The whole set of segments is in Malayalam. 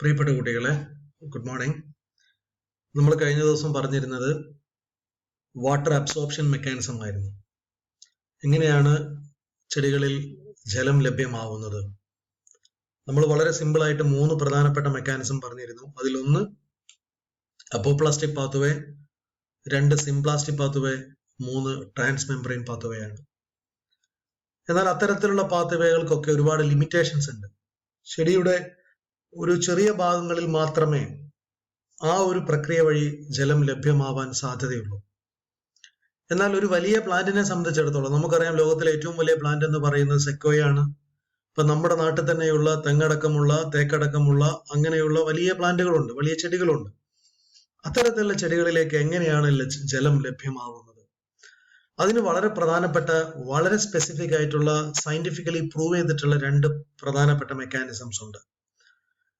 പ്രിയപ്പെട്ട കുട്ടികളെ, ഗുഡ് മോർണിംഗ്. നമ്മൾ കഴിഞ്ഞ ദിവസം പറഞ്ഞിരുന്നത് വാട്ടർ അബ്സോർപ്ഷൻ മെക്കാനിസം ആയിരുന്നു. എങ്ങനെയാണ് ചെടികളിൽ ജലം ലഭ്യമാവുന്നത്? നമ്മൾ വളരെ സിമ്പിൾ ആയിട്ട് 3 പ്രധാനപ്പെട്ട മെക്കാനിസം പറഞ്ഞിരുന്നു. അതിലൊന്ന് അപ്പോപ്ലാസ്റ്റിക് പാത്വേ, 2 സിംപ്ലാസ്റ്റിക് പാത്വേ, 3 ട്രാൻസ്മെംബ്രെയിൻ പാത്വേ ആണ്. എന്നാൽ അത്തരത്തിലുള്ള പാത്വേകൾക്കൊക്കെ ഒരുപാട് ലിമിറ്റേഷൻസ് ഉണ്ട്. ചെടിയുടെ ഒരു ചെറിയ ഭാഗങ്ങളിൽ മാത്രമേ ആ ഒരു പ്രക്രിയ വഴി ജലം ലഭ്യമാവാൻ സാധ്യതയുള്ളൂ. എന്നാൽ ഒരു വലിയ പ്ലാന്റിനെ സംബന്ധിച്ചിടത്തോളം നമുക്കറിയാം, ലോകത്തിലെ ഏറ്റവും വലിയ പ്ലാന്റ് എന്ന് പറയുന്നത് സെക്കോയാണ്. ഇപ്പൊ നമ്മുടെ നാട്ടിൽ തന്നെയുള്ള തെങ്ങടക്കമുള്ള, തേക്കടക്കമുള്ള അങ്ങനെയുള്ള വലിയ പ്ലാന്റുകളുണ്ട്, വലിയ ചെടികളുണ്ട്. അത്തരത്തിലുള്ള ചെടികളിലേക്ക് എങ്ങനെയാണ് ജലം ലഭ്യമാവുന്നത്? അതിന് വളരെ പ്രധാനപ്പെട്ട, വളരെ സ്പെസിഫിക് ആയിട്ടുള്ള, സയന്റിഫിക്കലി പ്രൂവ് ചെയ്തിട്ടുള്ള 2 പ്രധാനപ്പെട്ട മെക്കാനിസംസ് ഉണ്ട്.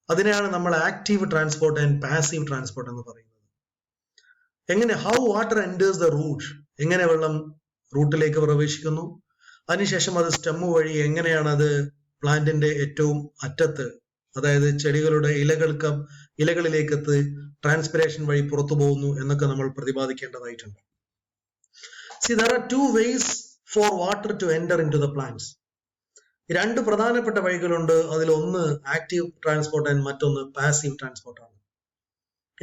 അതിനെയാണ് നമ്മൾ active transport and passive transport എന്ന് പറയുന്നത്. എങ്ങനെ how water enters the root, എങ്ങനെ വെള്ളം റൂട്ടിലേക്ക് പ്രവേശിക്കുന്നു, അതിനുശേഷം അത് സ്റ്റെമ്മ് വഴി എങ്ങനെയാണ് അത് പ്ലാന്റിന്റെ ഏറ്റവും അറ്റത്ത്, അതായത് ചെടികളുടെ ഇലകളിലേക്ക് ട്രാൻസ്പിറേഷൻ വഴി പുറത്തു പോകുന്നു എന്നൊക്കെ നമ്മൾ പ്രതിപാദിക്കേണ്ടതായിട്ടുണ്ട്. See, there are 2 ways for water to enter into the plants. 2 പ്രധാനപ്പെട്ട വഴികളുണ്ട്. അതിലൊന്ന് ആക്റ്റീവ് ട്രാൻസ്പോർട്ട് ആൻഡ് മറ്റൊന്ന് പാസീവ് ട്രാൻസ്പോർട്ട് ആണ്.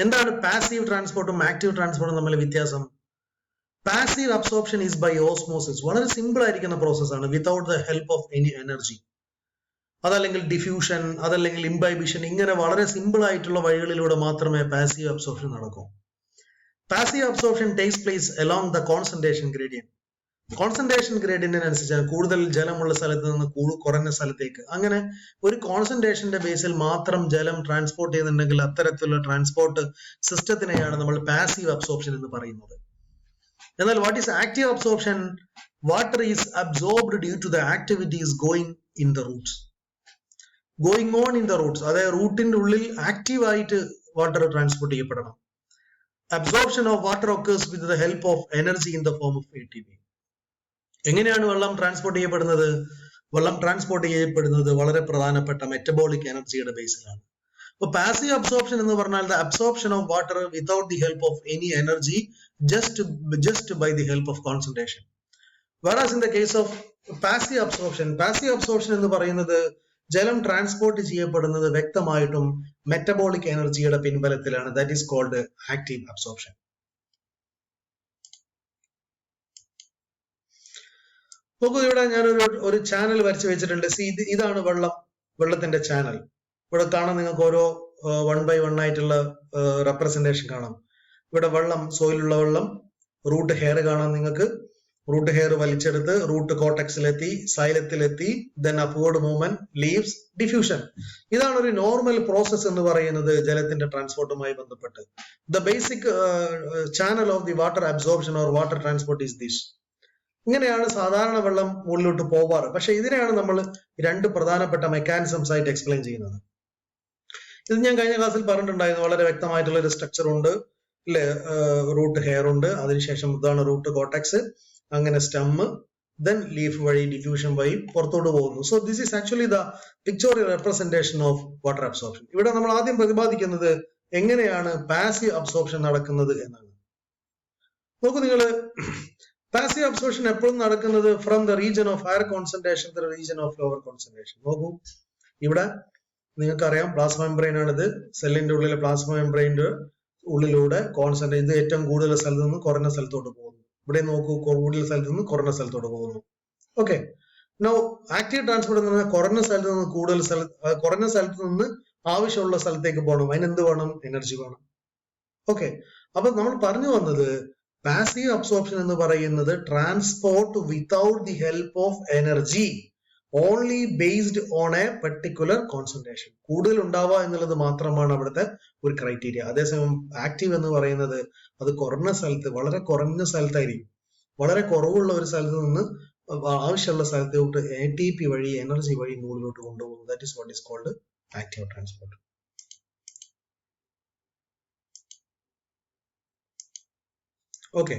എന്താണ് പാസീവ് ട്രാൻസ്പോർട്ടും ആക്റ്റീവ് ട്രാൻസ്പോർട്ടും തമ്മിൽ വ്യത്യാസം? Passive absorption is by osmosis. വളരെ സിമ്പിൾ ആയിരിക്കുന്ന പ്രോസസ് ആണ്, without the help of any energy. അതല്ലെങ്കിൽ ഡിഫ്യൂഷൻ, അതല്ലെങ്കിൽ ഇംബൈബിഷൻ, ഇങ്ങനെ വളരെ സിമ്പിൾ ആയിട്ടുള്ള വഴികളിലൂടെ മാത്രമേ പാസീവ് അബ്സോർപ്ഷൻ നടക്കൂ. Passive absorption takes place along the concentration gradient. Concentration ഗ്രേഡിയന്റിനനുസരിച്ച് കൂടുതൽ ജലമുള്ള സ്ഥലത്ത് നിന്ന് കുറഞ്ഞ സ്ഥലത്തേക്ക്, അങ്ങനെ ഒരു കോൺസെൻട്രേഷന്റെ ബേസിൽ മാത്രം ജലം ട്രാൻസ്പോർട്ട് ചെയ്യുന്നുണ്ടെങ്കിൽ അത്തരത്തിലുള്ള ട്രാൻസ്പോർട്ട് സിസ്റ്റത്തിനെയാണ് നമ്മൾ പാസീവ് അബ്സോർപ്ഷൻ എന്ന് പറയുന്നത്. എന്നാൽ what is active absorption? Water is absorbed due to the activities going in the roots, going on in the roots. അതായത് റൂട്ടിന്റെ ഉള്ളിൽ ആക്റ്റീവായിട്ട് വാട്ടർ ട്രാൻസ്പോർട്ട് ചെയ്യപ്പെടണം. Absorption of water occurs with the help of energy in the form of ATP. എങ്ങനെയാണ് വെള്ളം ട്രാൻസ്പോർട്ട് ചെയ്യപ്പെടുന്നത്? വെള്ളം ട്രാൻസ്പോർട്ട് ചെയ്യപ്പെടുന്നത് വളരെ പ്രധാനപ്പെട്ട മെറ്റബോളിക് എനർജിയുടെ ബേസിലാണ്. അപ്പൊ പാസീവ് അബ്സോർപ്ഷൻ എന്ന് പറഞ്ഞാൽ the absorption of water without the help of any energy, just by the help of concentration. Whereas in the case of passive absorption എന്ന് പറയുന്നത് ജലം ട്രാൻസ്പോർട്ട് ചെയ്യപ്പെടുന്നത് വ്യക്തമായിട്ടും മെറ്റബോളിക് എനർജിയുടെ പിൻബലത്തിലാണ്. That is called active absorption. നോക്കൂ, ഇവിടെ ഞാൻ ഒരു ചാനൽ വരച്ചു വെച്ചിട്ടുണ്ട്. ഇതാണ് വെള്ളത്തിന്റെ ചാനൽ. ഇവിടെ കാണാം നിങ്ങൾക്ക് ഓരോ 1 by 1 ആയിട്ടുള്ള റെപ്രസെന്റേഷൻ കാണാം. ഇവിടെ സോയിലുള്ള വെള്ളം, റൂട്ട് ഹെയർ കാണാം നിങ്ങൾക്ക്. റൂട്ട് ഹെയർ വലിച്ചെടുത്ത് റൂട്ട് കോട്ടക്സിലെത്തി, സൈലത്തിലെത്തി, then upward movement, leaves, diffusion. ഇതാണ് ഒരു നോർമൽ പ്രോസസ് എന്ന് പറയുന്നത് ജലത്തിന്റെ ട്രാൻസ്പോർട്ടുമായി ബന്ധപ്പെട്ട്. The basic channel of the water absorption or water transport is this. ഇങ്ങനെയാണ് സാധാരണ വെള്ളം മുകളിലോട്ട് പോവാറ്. പക്ഷെ ഇതിനെയാണ് നമ്മൾ 2 പ്രധാനപ്പെട്ട മെക്കാനിസംസ് ആയിട്ട് എക്സ്പ്ലെയിൻ ചെയ്യുന്നത്. ഇത് ഞാൻ കഴിഞ്ഞ ക്ലാസ്സിൽ പറഞ്ഞിട്ടുണ്ടായിരുന്നു. വളരെ വ്യക്തമായിട്ടുള്ള ഒരു സ്ട്രക്ചർ ഉണ്ട്, അല്ലെ? റൂട്ട് ഹെയർ ഉണ്ട്, അതിനുശേഷം ഇതാണ് റൂട്ട് കോട്ടക്സ്, അങ്ങനെ സ്റ്റെമ്മ്, ദെൻ ലീഫ് വഴി ഡിഫ്യൂഷൻ വഴി പുറത്തോട്ട് പോകുന്നു. So this is actually the pictorial representation of water absorption. ഇവിടെ നമ്മൾ ആദ്യം പ്രതിപാദിക്കുന്നത് എങ്ങനെയാണ് പാസീവ് അബ്സോർപ്ഷൻ നടക്കുന്നത് എന്നാണ്. നോക്കൂ നിങ്ങള്, പാസീവ് അബ്സോർപ്ഷൻ എപ്പോഴും നടക്കുന്നത് from the region of higher concentration to the region of lower concentration. നോക്കൂ, ഇവിടെ നിങ്ങൾക്കറിയാം പ്ലാസ്മ മെംബ്രെയിൻ ആണിത്. സെല്ലിന്റെ ഉള്ളിലെ പ്ലാസ്മ മെംബ്രെയിന്റെ ഉള്ളിലൂടെ കോൺസെൻട്രേറ്റ്, ഇത് ഏറ്റവും കൂടുതൽ സ്ഥലത്ത് നിന്ന് കുറഞ്ഞ സ്ഥലത്തോട്ട് പോകുന്നു. ഇവിടെ നോക്കൂ, കൂടുതൽ സ്ഥലത്ത് നിന്ന് കുറഞ്ഞ സ്ഥലത്തോട്ട് പോകുന്നു. ഓക്കെ, നൗ ആക്റ്റീവ് ട്രാൻസ്പോർട്ട് എന്ന് പറഞ്ഞാൽ കുറഞ്ഞ സ്ഥലത്ത് നിന്ന് കുറഞ്ഞ സ്ഥലത്ത് നിന്ന് ആവശ്യമുള്ള സ്ഥലത്തേക്ക് പോകണം. അതിനെന്ത് വേണം? എനർജി വേണം. ഓക്കെ, അപ്പൊ നമ്മൾ പറഞ്ഞു വന്നത് പാസീവ് അബ്സോർപ്ഷൻ എന്ന് പറയുന്നത് transport without the help of energy, only based on A particular concentration. കൂടുതൽ ഉണ്ടാവുക എന്നുള്ളത് മാത്രമാണ് അവിടുത്തെ ഒരു ക്രൈറ്റീരിയ. അതേസമയം ആക്റ്റീവ് എന്ന് പറയുന്നത് അത് കുറഞ്ഞ സ്ഥലത്ത്, വളരെ കുറഞ്ഞ സ്ഥലത്തായിരിക്കും. വളരെ കുറവുള്ള ഒരു സ്ഥലത്ത് നിന്ന് ആവശ്യമുള്ള സ്ഥലത്തോട്ട് ATP വഴി, എനർജി വഴി മുകളിലോട്ട് കൊണ്ടുപോകുന്നു. That is what is called active transport. Okay,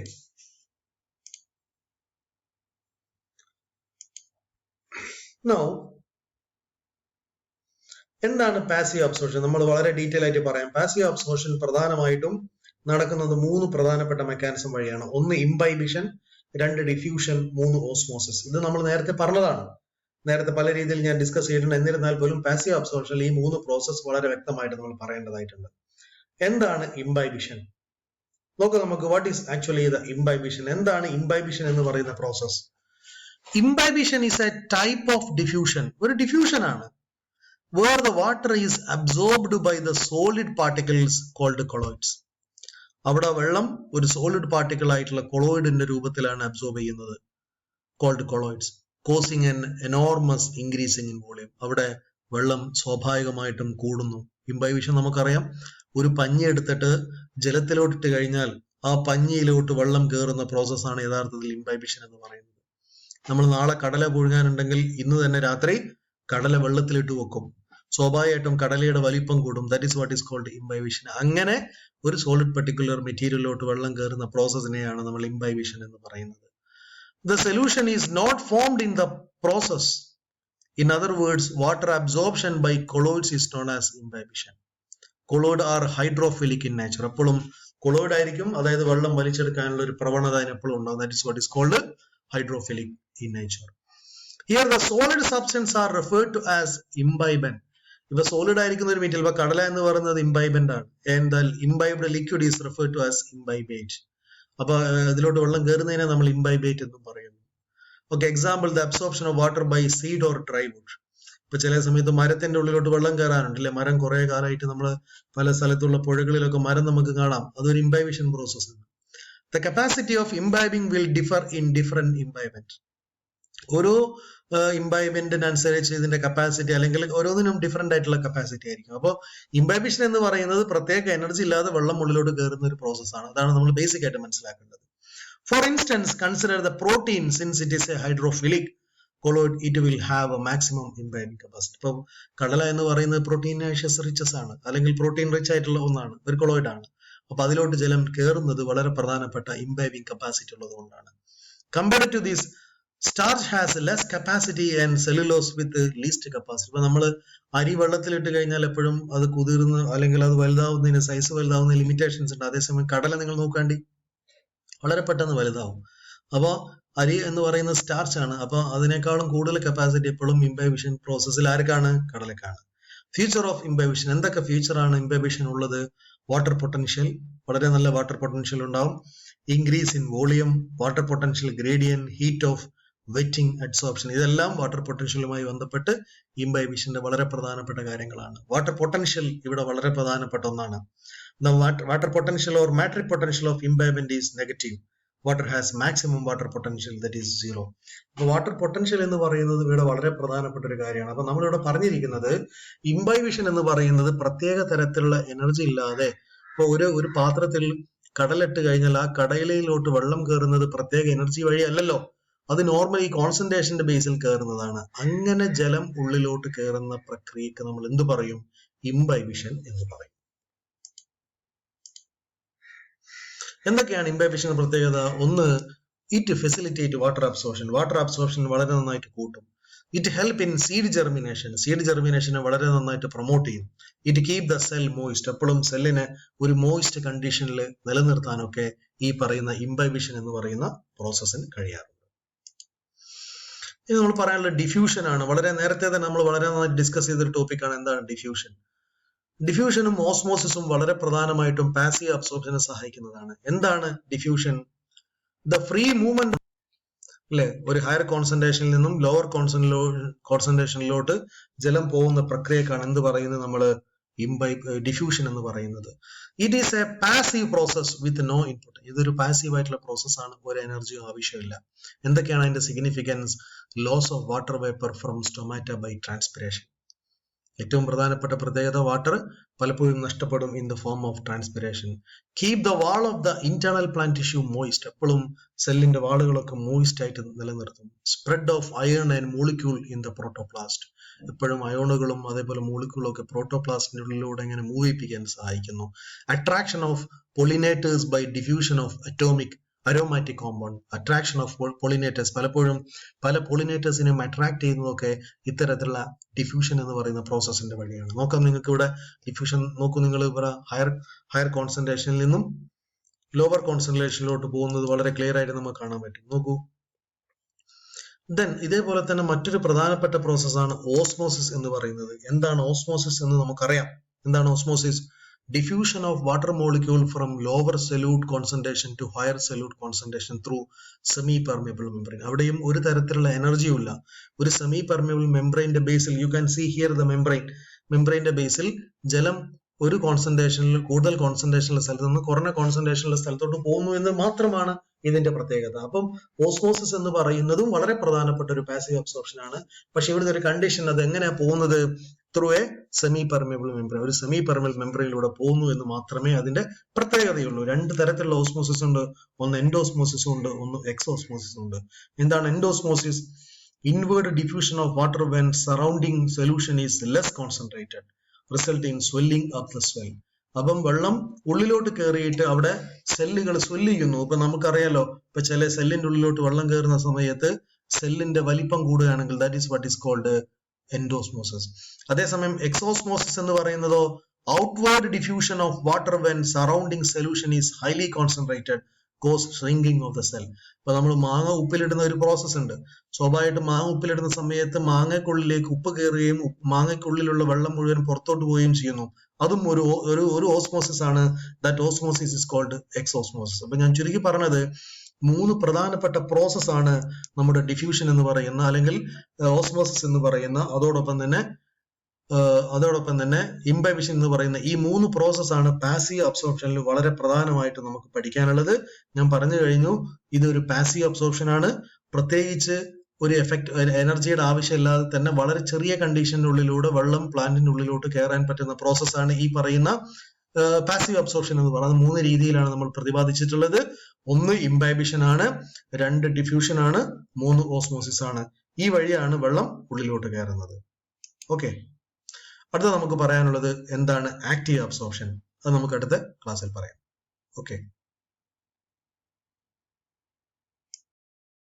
now എന്താണ് പാസീവ് അബ്സോർപ്ഷൻ? നമ്മൾ വളരെ ഡീറ്റെയിൽ ആയിട്ട് പറയാം. പാസീവ് അബ്സോർപ്ഷൻ പ്രധാനമായിട്ടും നടക്കുന്നത് 3 പ്രധാനപ്പെട്ട മെക്കാനിസം വഴിയാണ്. 1 ഇംബൈബിഷൻ, 2 ഡിഫ്യൂഷൻ, 3 ഓസ്മോസിസ്. ഇത് നമ്മൾ നേരത്തെ പറഞ്ഞതാണ്. നേരത്തെ പല രീതിയിൽ ഞാൻ ഡിസ്കസ് ചെയ്തിട്ടുണ്ട്. എന്നിരുന്നാൽ പോലും പാസീവ് അബ്സോർപ്ഷനിൽ ഈ 3 പ്രോസസ് വളരെ വ്യക്തമായിട്ട് നമ്മൾ പറയേണ്ടതായിട്ടുണ്ട്. എന്താണ് ഇംബൈബിഷൻ? നോക്കാം നമുക്ക്. What is actually the imbibition? എന്താണ് ഇംബൈബിഷൻ എന്ന് പറയുന്ന process? Imbibition is a type of diffusion. ഒരു ഡിഫ്യൂഷൻ ആണ്. Where the water is absorbed by the solid particles called colloids. അവിടെ വെള്ളം ഒരു സോളിഡ് പാർട്ടിക്കിൾ ആയിട്ടുള്ള കൊളോയിഡിന്റെ രൂപത്തിലാണ് അബ്സോർബ് ചെയ്യുന്നത്, called colloids, causing an enormous increasing in volume. അവിടെ വെള്ളം സ്വാഭാവികമായിട്ടും കൂടുന്നു. ഇംബൈബിഷൻ നമുക്കറിയാം, ഒരു പഞ്ഞി എടുത്തിട്ട് ജലത്തിലോട്ടിട്ട് കഴിഞ്ഞാൽ ആ പഞ്ഞിയിലോട്ട് വെള്ളം കയറുന്ന പ്രോസസ്സാണ് യഥാർത്ഥത്തിൽ ഇംബൈബിഷൻ എന്ന് പറയുന്നത്. നമ്മൾ നാളെ കടല പുഴുങ്ങാനുണ്ടെങ്കിൽ ഇന്ന് തന്നെ രാത്രി കടല വെള്ളത്തിലിട്ട് വെക്കും. സ്വാഭാവികമായിട്ടും കടലയുടെ വലിപ്പം കൂടും. That is what is called imbibition. അങ്ങനെ ഒരു സോളിഡ് പർട്ടിക്കുലർ മെറ്റീരിയലിലോട്ട് വെള്ളം കയറുന്ന പ്രോസസ്സിനെയാണ് നമ്മൾ ഇംബൈബിഷൻ എന്ന് പറയുന്നത്. The solution is not formed in the process. In other words, water absorption by colloids is known as imbibition. Colloid are hydrophilic in nature. എപ്പോഴും കൊളോയിഡ് ആയിരിക്കും, അതായത് വെള്ളം വലിച്ചെടുക്കാനുള്ള ഒരു പ്രവണത അതിനെപ്പോഴും ഉണ്ടാവും. That is what is called hydrophilic in nature. Here the solid substance are referred to as imbibant. ഇപ്പൊ സോളിഡ് ആയിരിക്കുന്ന ഒരു മെറ്റീരിയൽ, ഇപ്പൊ കടല എന്ന് പറയുന്നത് ഇംബൈബന്റ് ആണ്. And the imbibed liquid is referred to as imbibate. അപ്പൊ ഇതിലോട്ട് വെള്ളം കയറുന്നതിനെ നമ്മൾ ഇംബൈബേറ്റ് എന്നും പറയുന്നു. Okay, example the absorption of water by seed or dry wood. ഇപ്പൊ ചില സമയത്ത് മരത്തിന്റെ ഉള്ളിലോട്ട് വെള്ളം കയറാനുണ്ട് അല്ലെ. മരം കുറെ കാലമായിട്ട് നമ്മൾ പല സ്ഥലത്തുള്ള പുഴകളിലൊക്കെ മരം നമുക്ക് കാണാം. അതൊരു ഇംബൈബിഷൻ പ്രോസസ് ആണ്. The capacity of imbibing will differ in different imbibant. ഓരോ ഇംബൈബന്റിനനുസരിച്ച് ഇതിന്റെ കപ്പാസിറ്റി അല്ലെങ്കിൽ ഓരോന്നിനും ഡിഫറെന്റ് ആയിട്ടുള്ള കപ്പാസിറ്റി ആയിരിക്കും. അപ്പോൾ ഇംബൈബിഷൻ എന്ന് പറയുന്നത് പ്രത്യേക എനർജി ഇല്ലാതെ വെള്ളം ഉള്ളിലോട്ട് കയറുന്ന ഒരു പ്രോസസ്സാണ്. അതാണ് നമ്മൾ ബേസിക് ആയിട്ട് മനസ്സിലാക്കേണ്ടത്. For instance, consider the protein. Since it is a hydrophilic colloid, it will have a maximum imbibing capacity. ഇപ്പൊ കടല എന്ന് പറയുന്നത് പ്രോട്ടീനാഷ്യസ് റിച്ചസ് ആണ്, അല്ലെങ്കിൽ പ്രോട്ടീൻ റിച്ച് ആയിട്ടുള്ള ഒന്നാണ്, ഒരു കൊളോയിഡ് ആണ്. അപ്പൊ അതിലോട്ട് ജലം കയറുന്നത് വളരെ പ്രധാനപ്പെട്ട ഇംബൈബിംഗ് കപ്പാസിറ്റി ഉള്ളത് കൊണ്ടാണ്. Compared to this, starch has less capacity and cellulose with least capacity. ഇപ്പൊ നമ്മൾ അരി വെള്ളത്തിലിട്ട് കഴിഞ്ഞാൽ എപ്പോഴും അത് കുതിർന്ന് അല്ലെങ്കിൽ അത് വലുതാവുന്നതിന്, സൈസ് വലുതാവുന്ന ലിമിറ്റേഷൻസ് ഉണ്ട്. അതേസമയം കടല നിങ്ങൾ നോക്കാണ്ടി വളരെ പെട്ടെന്ന് വലുതാവും. അപ്പോൾ അരി എന്ന് പറയുന്നത് സ്റ്റാർച്ച് ആണ്. അപ്പൊ അതിനേക്കാളും കൂടുതൽ കപ്പാസിറ്റി എപ്പോഴും ഇംബൈബിഷൻ പ്രോസസ്സിൽ ആർക്കാണ്? കടലക്കാണ്. Future of imbibition. എന്തൊക്കെ ഫ്യൂച്ചറാണ് ഇംബൈബിഷൻ ഉള്ളത്? വാട്ടർ പൊട്ടൻഷ്യൽ, വളരെ നല്ല വാട്ടർ പൊട്ടൻഷ്യൽ ഉണ്ടാവും. Increase in volume, water potential gradient, heat of wetting, adsorption. ഇതെല്ലാം വാട്ടർ പൊട്ടൻഷ്യലുമായി ബന്ധപ്പെട്ട് ഇംബൈബിഷന്റെ വളരെ പ്രധാനപ്പെട്ട കാര്യങ്ങളാണ്. വാട്ടർ പൊട്ടൻഷ്യൽ ഇവിടെ വളരെ പ്രധാനപ്പെട്ട ഒന്നാണ്. The water potential or metric potential of imbibant is negative. Water has maximum water potential, that is 0. അപ്പൊ വാട്ടർ പൊട്ടൻഷ്യൽ എന്ന് പറയുന്നത് ഇവിടെ വളരെ പ്രധാനപ്പെട്ട ഒരു കാര്യമാണ്. അപ്പൊ നമ്മളിവിടെ പറഞ്ഞിരിക്കുന്നത് ഇംബൈബിഷൻ എന്ന് പറയുന്നത് പ്രത്യേക തരത്തിലുള്ള എനർജി ഇല്ലാതെ, ഇപ്പൊ ഒരു പാത്രത്തിൽ കടലിട്ട് കഴിഞ്ഞാൽ ആ കടയിലോട്ട് വെള്ളം കയറുന്നത് പ്രത്യേക എനർജി വഴി അല്ലല്ലോ. അത് നോർമലി കോൺസെൻട്രേഷന്റെ ബേസിൽ കയറുന്നതാണ്. അങ്ങനെ ജലം ഉള്ളിലോട്ട് കയറുന്ന പ്രക്രിയക്ക് നമ്മൾ എന്ത് പറയും? ഇംബൈബിഷൻ എന്ന് പറയും. എന്തൊക്കെയാണ് ഇംബൈബിഷൻ പ്രത്യേകത? ഒന്ന്, it facilitate water absorption. Water absorption വളരെ നന്നായിട്ട് കൂട്ടും. It help in seed germination. Seed ജെർമിനേഷനെ വളരെ നന്നായിട്ട് പ്രൊമോട്ട് ചെയ്യും. It keep the cell moist. എപ്പോഴും സെല്ലിനെ ഒരു മോയിസ്റ്റ് കണ്ടീഷനിൽ നിലനിർത്താനൊക്കെ ഈ പറയുന്ന ഇംബൈബിഷൻ എന്ന് പറയുന്ന പ്രോസസ്സിന് കഴിയാറുണ്ട്. ഇനി നമ്മൾ പറയാനുള്ള ഡിഫ്യൂഷൻ ആണ്. വളരെ നേരത്തെ തന്നെ നമ്മൾ വളരെ നന്നായി ഡിസ്കസ് ചെയ്തൊരു ടോപ്പിക്കാണ്. എന്താണ് ഡിഫ്യൂഷൻ? ഡിഫ്യൂഷനും ഓസ്മോസിസും വളരെ പ്രധാനമായിട്ടും പാസീവ് അബ്സോർപ്ഷനെ സഹായിക്കുന്നതാണ്. എന്താണ് ഡിഫ്യൂഷൻ? ദ ഫ്രീ മൂവ്മെന്റ് അല്ലെ, ഒരു ഹയർ കോൺസെൻട്രേഷനിൽ നിന്നും ലോവർ കോൺസെൻട്രേഷനിലോട്ട് ജലം പോകുന്ന പ്രക്രിയക്കാണ് എന്ത് പറയുന്നത് നമ്മൾ? ഡിഫ്യൂഷൻ എന്ന് പറയുന്നത്. It is a passive process with no input. ഇതൊരു പാസീവ് ആയിട്ടുള്ള പ്രോസസ് ആണ്, ഒരു എനർജിയോ ആവശ്യമില്ല. എന്തൊക്കെയാണ് അതിന്റെ significance? Loss of water vapour from stomata by transpiration. ഏറ്റവും പ്രധാനപ്പെട്ട പ്രത്യേകത, വാട്ടർ പലപ്പോഴും നഷ്ടപ്പെടും in the form of transpiration. Keep the wall of the internal plant tissue moist. എപ്പോഴും സെല്ലിന്റെ വാളുകളൊക്കെ മോയിസ്റ്റ് ആയിട്ട് നിലനിർത്തും. Spread of ion and molecule in the protoplast. എപ്പോഴും അയോണുകളും അതേപോലെ മോളിക്യൂളും ഒക്കെ പ്രോട്ടോപ്ലാസ്റ്റിനുള്ളിലൂടെ ഇങ്ങനെ മൂവ് ചെയ്യിപ്പിക്കാൻ സഹായിക്കുന്നു. Attraction of pollinators by diffusion of atomic aromatic compound, attraction of pollinators, പലപ്പോഴും പല പോളിനേറ്റേഴ്സിനെയും അട്രാക്ട് ചെയ്യുന്നതൊക്കെ ഇത്തരത്തിലുള്ള ഡിഫ്യൂഷൻ എന്ന് പറയുന്ന പ്രോസസ്സിന്റെ വഴിയാണ്. നോക്കാം, നിങ്ങൾക്ക് ഇവിടെ ഡിഫ്യൂഷൻ നോക്കൂ. നിങ്ങൾ ഇവിടെ ഹയർ കോൺസെൻട്രേഷനിൽ നിന്നും ലോവർ കോൺസെൻട്രേഷനിലോട്ട് പോകുന്നത് വളരെ ക്ലിയർ ആയിട്ട് നമുക്ക് കാണാൻ പറ്റും. നോക്കൂ. ദെൻ ഇതേപോലെ തന്നെ മറ്റൊരു പ്രധാനപ്പെട്ട പ്രോസസ്സാണ് ഓസ്മോസിസ് എന്ന് പറയുന്നത്. എന്താണ് ഓസ്മോസിസ് എന്ന് നമുക്കറിയാം. എന്താണ് osmosis? diffusion of water molecule from lower solute concentration to higher solute concentration through semi-permeable membrane. അവിടെയും ഒരു തരത്തിലുള്ള എനർജിയും ഇല്ല. ഒരു സെമി പെർമിയബിൾ മെംബ്രെയിന്റെ ബേസിൽ, you can see here the മെംബ്രെയിന്റെ ബേസിൽ ജലം ഒരു കോൺസെൻട്രേഷനിൽ, കൂടുതൽ കോൺസെൻട്രേഷനുള്ള സ്ഥലത്ത് നിന്ന് കുറഞ്ഞ കോൺസെൻട്രേഷനുള്ള സ്ഥലത്തോട്ട് പോകുന്നു എന്ന് മാത്രമാണ് ഇതിന്റെ പ്രത്യേകത. അപ്പം ഓസ്മോസിസ് എന്ന് പറയുന്നതും വളരെ പ്രധാനപ്പെട്ട ഒരു പാസീവ് അബ്സോർപ്ഷൻ ആണ്. പക്ഷെ ഇവിടുത്തെ ഒരു കണ്ടീഷൻ, അത് എങ്ങനെയാ പോകുന്നത്? Through A semi permeable membrane, ഒരു സെമി പെർമിയബിൾ മെംബ്രെയിനിലൂടെ പോകുന്നു എന്ന് മാത്രമേ അതിന്റെ പ്രത്യേകതയുള്ളൂ. രണ്ട് തരത്തിലുള്ള ഓസ്മോസിസ് ഉണ്ട്. ഒന്ന് എൻഡോസ്മോസിസും ഉണ്ട്, ഒന്ന് എക്സോസ്മോസിസും ഉണ്ട്. എന്താണ് എൻഡോസ്മോസിസ്? Inward diffusion of water when surrounding solution is less concentrated resulting swelling of the swell. അപ്പം വെള്ളം ഉള്ളിലോട്ട് കയറിയിട്ട് അവിടെ സെല്ലുകൾ സ്വെല്ല് ചെയ്യുന്നു. ഇപ്പൊ നമുക്കറിയാലോ, ഇപ്പൊ ചില സെല്ലിന്റെ ഉള്ളിലോട്ട് വെള്ളം കയറുന്ന സമയത്ത് സെല്ലിന്റെ വലിപ്പം കൂടുകയാണെങ്കിൽ that is what is called endosmosis. അതേസമയം എക്സോസ്മോസിസ് എന്ന് പറയുന്നതോ outward diffusion of water when surrounding solution is highly concentrated cause shrinking of the cell. ഇപ്പൊ നമ്മൾ മാങ്ങ ഉപ്പിലിടുന്ന ഒരു പ്രോസസ് ഉണ്ട്. സ്വാഭാവികമായിട്ട് മാങ്ങ ഉപ്പിലിടുന്ന സമയത്ത് മാങ്ങയ്ക്കുള്ളിലേക്ക് ഉപ്പ് കയറുകയും മാങ്ങയ്ക്കുള്ളിലുള്ള വെള്ളം മുഴുവൻ പുറത്തോട്ട് പോവുകയും ചെയ്യുന്നു. അതും ഒരു ഓസ്മോസിസ് ആണ്. That osmosis is called exosmosis. അപ്പൊ ഞാൻ ചുരുക്കി പറഞ്ഞത്, മൂന്ന് പ്രധാനപ്പെട്ട പ്രോസസ് ആണ് നമ്മുടെ ഡിഫ്യൂഷൻ എന്ന് പറയുന്ന, അല്ലെങ്കിൽ ഓസ്മോസിസ് എന്ന് പറയുന്ന, അതോടൊപ്പം തന്നെ ഇംബൈബിഷൻ എന്ന് പറയുന്ന ഈ മൂന്ന് പ്രോസസ് ആണ് പാസീവ് അബ്സോർപ്ഷനിൽ വളരെ പ്രധാനമായിട്ട് നമുക്ക് പഠിക്കാനുള്ളത്. ഞാൻ പറഞ്ഞു കഴിഞ്ഞു, ഇതൊരു പാസീവ് അബ്സോർപ്ഷൻ ആണ്. പ്രത്യേകിച്ച് ഒരു എനർജിയുടെ ആവശ്യമില്ലാതെ തന്നെ വളരെ ചെറിയ കണ്ടീഷനുള്ളിലൂടെ വെള്ളം പ്ലാന്റിന്റെ ഉള്ളിലോട്ട് കയറാൻ പറ്റുന്ന പ്രോസസ്സാണ് ഈ പറയുന്ന പാസീവ് അബ്സോർപ്ഷൻ എന്ന് പറയുന്നത്. മൂന്ന് രീതിയിലാണ് നമ്മൾ പ്രതിപാദിച്ചിട്ടുള്ളത്. ഒന്ന് ഇംബൈബിഷൻ ആണ്, രണ്ട് ഡിഫ്യൂഷൻ ആണ്, മൂന്ന് ഓസ്മോസിസ് ആണ്. ഈ വഴിയാണ് വെള്ളം ഉള്ളിലോട്ട് കയറുന്നത്. ഓക്കെ, അടുത്ത നമുക്ക് പറയാനുള്ളത് എന്താണ് ആക്റ്റീവ് അബ്സോർപ്ഷൻ. അത് നമുക്ക് അടുത്ത ക്ലാസ്സിൽ പറയാം. ഓക്കെ.